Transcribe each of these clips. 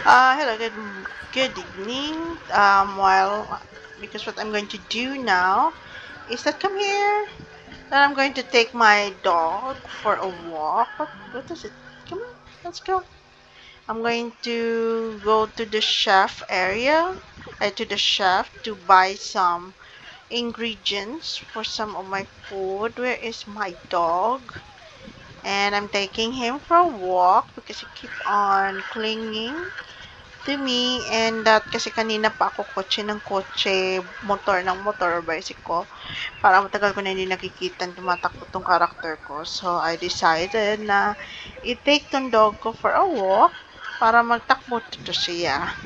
Hello, good evening. Because what I'm going to do now is that come here. That I'm going to take my dog for a walk. What is it? Come on, let's go. I'm going to go to the chef area, to the chef to buy some ingredients for some of my food. Where is my dog? And I'm taking him for a walk because he keep on clinging to me, and that kasi kanina pa ako kotse ng kotse, motor ng motor, bicycle. Para matagal ko na hindi nakikita tumatakbo tong character ko. So, I decided na i-take tong dog ko for a walk para magtakbo to siya.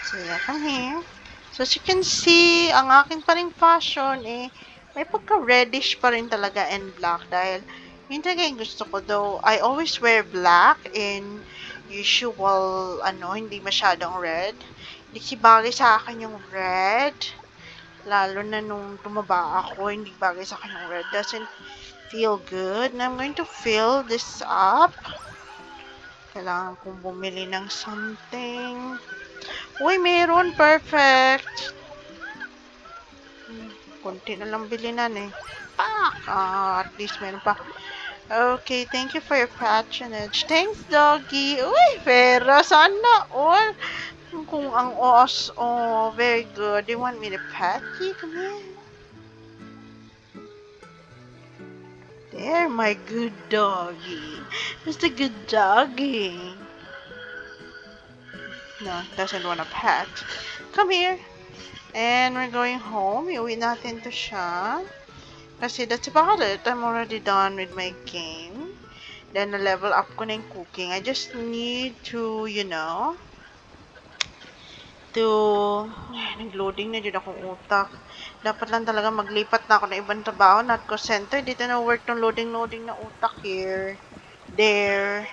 So, yeah, come here. So, as you can see, ang akin pa rin fashion, may pagka-reddish pa rin talaga and black dahil yun talaga yung gusto ko. Though, I always wear black in usual, hindi masyadong red. Hindi si bagay sa akin yung red. Lalo na nung tumaba ako, hindi bagay sa akin yung red. Doesn't feel good. And I'm going to fill this up. Kailangan kong bumili ng something. Uy, meron. Perfect. Kunti na lang bilinan eh. At least meron pa. Okay, thank you for your patronage. Thanks, doggy. Uy, pero sana all. Kung ang os, oh, very good. Do you want me to pet you? Come here. There, my good doggy. Mr. Good doggy. No, doesn't want a pet. Come here. And we're going home. Iuwi natin to siya. Kasi that's about it. I'm already done with my game. Then, na-level up ko na yung cooking. I just need to, nag-loading na dyan akong utak. Dapat lang talaga maglipat na ako ng ibang trabaho, not call center. Dito na work ng loading na utak here. There.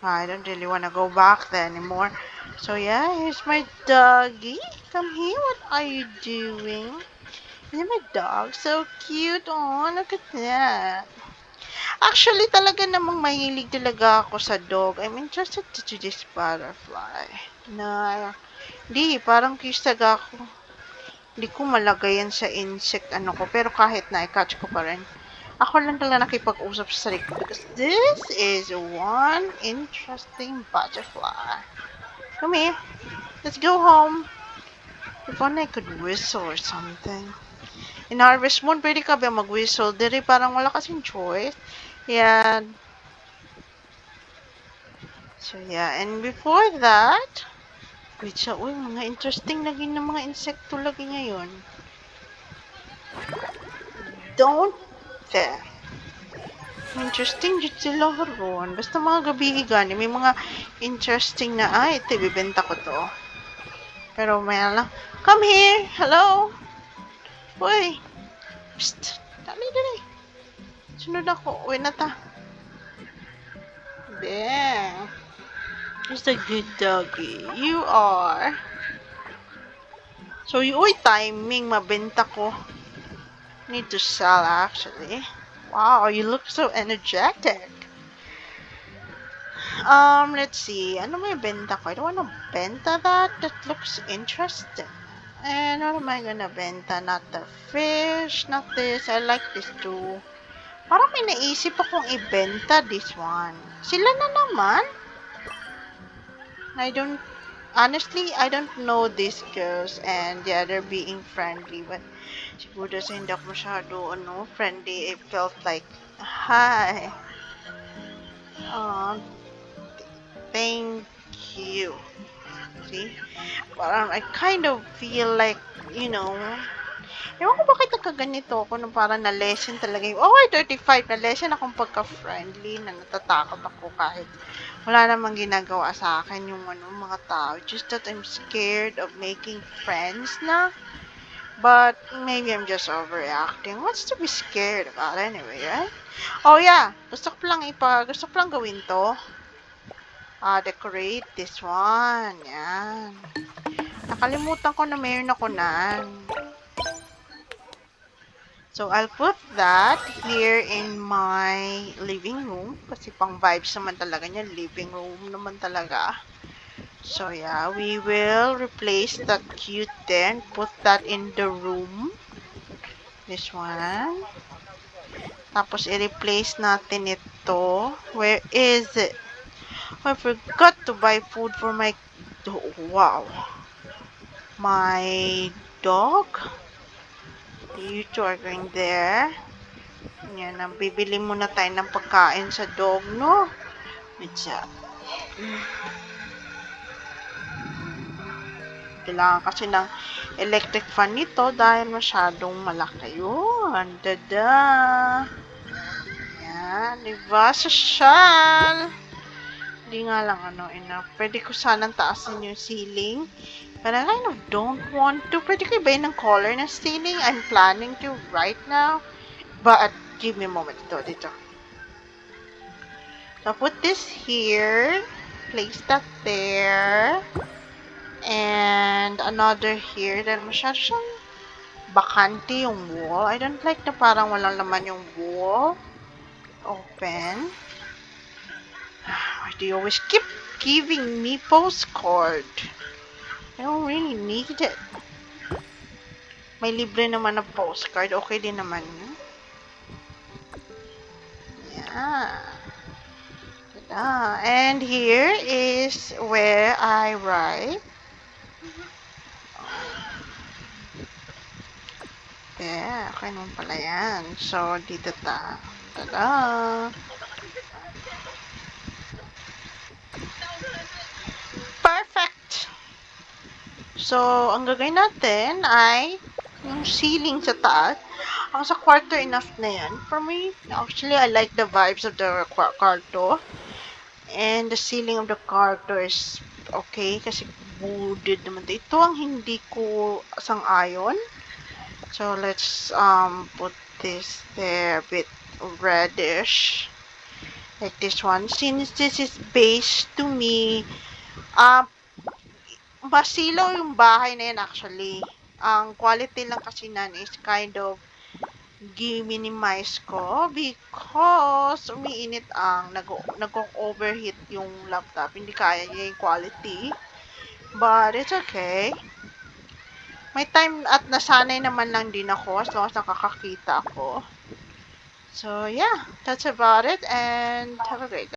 I don't really want to go back there anymore. So yeah, here's my doggy. Come here, what are you doing? Is my dog so cute? Oh, look at that. Actually, talaga namang mahilig talaga ako sa dog. I'm interested to this butterfly. Na, di, parang curious talaga ako. Hindi ko malagayan sa insect ko. Pero kahit na, i-catch ko pa rin. Ako lang talaga nakipag-usap sa sarili ko because this is one interesting butterfly. Come here. Let's go home. If only I could whistle or something. In Harvest Moon, pwede ka ba mag-whistle? Diri parang wala kasing choice. Yeah. So yeah, and before that, wait siya, uy, mga interesting lagi ng mga insekto lagi ngayon. Don't there. Interesting dito sila ron. Basta mga gabi gani, may mga interesting na, ito, ibibenta ko to. Pero may lang. Come here! Hello! Uy! Psst! Dali. Sunod ako. Uy na ta. There. Just a good doggy. You are. So, uy, timing. Mabenta ko. Need to sell, actually. Wow, you look so energetic. Let's see. Ano may benta ko? I don't wanna benta that. That looks interesting. And what am I gonna benta? Not the fish, not this. I like this too. Parang may naisip akong ibenta this one. Sila na naman? Honestly, I don't know these girls and yeah, they're being friendly. But siguro kasi hindi ako masyado, friendly. It felt like, hi. Thank you. See? Parang I kind of feel like, ewan ko bakit nagkaganito ako nung parang na-lesson talaga yung, 35, na-lesson akong pagka-friendly, na natatakot ako kahit wala namang ginagawa sa akin yung mga tao. Just that I'm scared of making friends na. But maybe I'm just overreacting. What's to be scared about anyway, right? Oh yeah, gusto ko lang gawin to. Decorate this one. Yan. Nakalimutan ko na mayroon ako nan. So, I'll put that here in my living room. Kasi pang vibes naman talaga niya. Living room naman talaga. So, yeah, we will replace that cute then. Put that in the room. This one. Tapos, i-replace natin ito. Where is it? I forgot to buy food for my... Wow. My dog. You two are going there. Yan, bibili muna tayo ng pagkain sa dog, no? It's kailangan kasi ng electric fan nito dahil masyadong malaki yun. Dada! Yan, diba? Social! Hindi nga lang enough. Pwede ko sanang taasin yung ceiling. But I kind of don't want to. Pwede ko ibayin ng color ng ceiling. I'm planning to right now. But, give me a moment. Dito. So, put this here. Place that there. And another here. Dahil masyado siyang bakante yung wall. I don't like na parang walang laman yung wall. Open. Why do you always keep giving me postcard? I don't really need it. May libre naman na postcard. Okay din naman. Yeah. And here is where I write. Yeah, okay naman pala yan. So, dito ta. Tada! Perfect! So, ang gagawin natin ay yung ceiling sa taas. Ang sa kwarto, enough na yan. For me, actually, I like the vibes of the kwarto. And the ceiling of the kwarto is okay kasi wooded naman. Ito ang hindi ko sang-ayon. So, let's put this there a bit reddish. Like this one. Since this is base to me, masilaw yung bahay na yan actually. Ang quality lang kasi nan is kind of minimize ko because umiinit ang nag-overheat yung laptop. Hindi kaya niya yung quality. But it's okay. May time at nasanay naman lang din ako as long as nakakakita ako. So yeah, that's about it and have a great day.